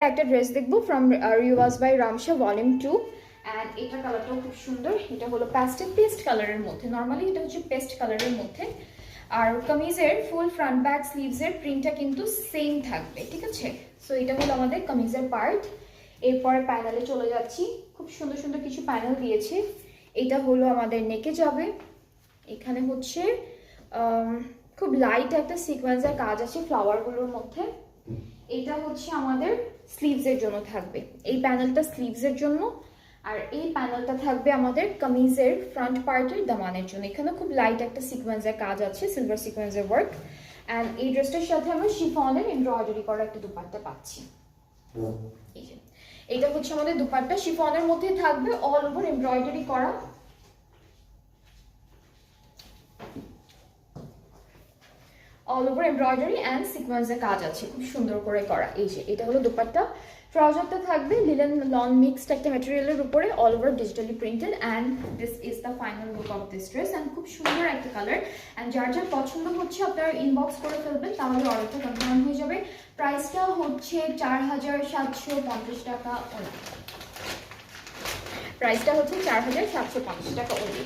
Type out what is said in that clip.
একটা ড্রেস দেখবো from রিওয়াজ by রামশা volume 2 and এটা কালারটাও খুব সুন্দর। এটা হলো প্যাস্টেল পেস্ট কালারের মধ্যে, নর্মালি এটা হচ্ছে পেস্ট কালারের মধ্যে। আর কামিজের ফুল ফ্রন্ট ব্যাক স্লিভসের প্রিন্টটা কিন্তু সেম থাকবে, ঠিক আছে। সো এটা হলো আমাদের কামিজের পার্ট। এরপরে প্যানেলে চলে যাচ্ছি, খুব সুন্দর সুন্দর কিছু প্যানেল দিয়েছে। এটা হলো আমাদের নেকে যাবে, এখানে হচ্ছে খুব লাইট একটা সিকোয়েন্সের কাজ আছে ফ্লাওয়ারগুলোর মধ্যে। এটা হচ্ছে আমাদের স্লিভসের জন্য থাকবে, এই প্যানেলটা স্লিভসের জন্য, আর এই প্যানেলটা থাকবে আমাদের কামিজের ফ্রন্ট পার্টের দামানের জন্য। এখানে খুব লাইট একটা সিকোয়েন্সের কাজ আছে, সিলভার সিকোয়েন্সের ওয়ার্ক। অ্যান্ড এই ড্রেসটার সাথে আমরা শিফনের এমব্রয়ডারি করা একটা দুপাট্টা পাচ্ছি। এই যে এটা হচ্ছে আমাদের দুপাট্টা, শিফনের মধ্যে থাকবে অল ওভার এমব্রয়ডারি করা। অল ওভার এমব্রয়ডারি অ্যান্ড সিকোয়েন্সের কাজ আছে, খুব সুন্দর করে করা। এই যে এটা হলো দুপাট্টা। ট্রাউজারটা থাকবে লিলেন লন মিক্সড একটা ম্যাটেরিয়ালের উপরে, all over digitally printed. And this is the final look of this dress. And খুব সুন্দর একটা কালার। অ্যান্ড যার যার পছন্দ হচ্ছে আপনারা ইনবক্স করে ফেলবেন, তাহলে অর্ডারটা কনফার্ম হয়ে যাবে। প্রাইসটা হচ্ছে 4750 টাকা ওনলি। প্রাইসটা হচ্ছে 4750 টাকা ওনলি।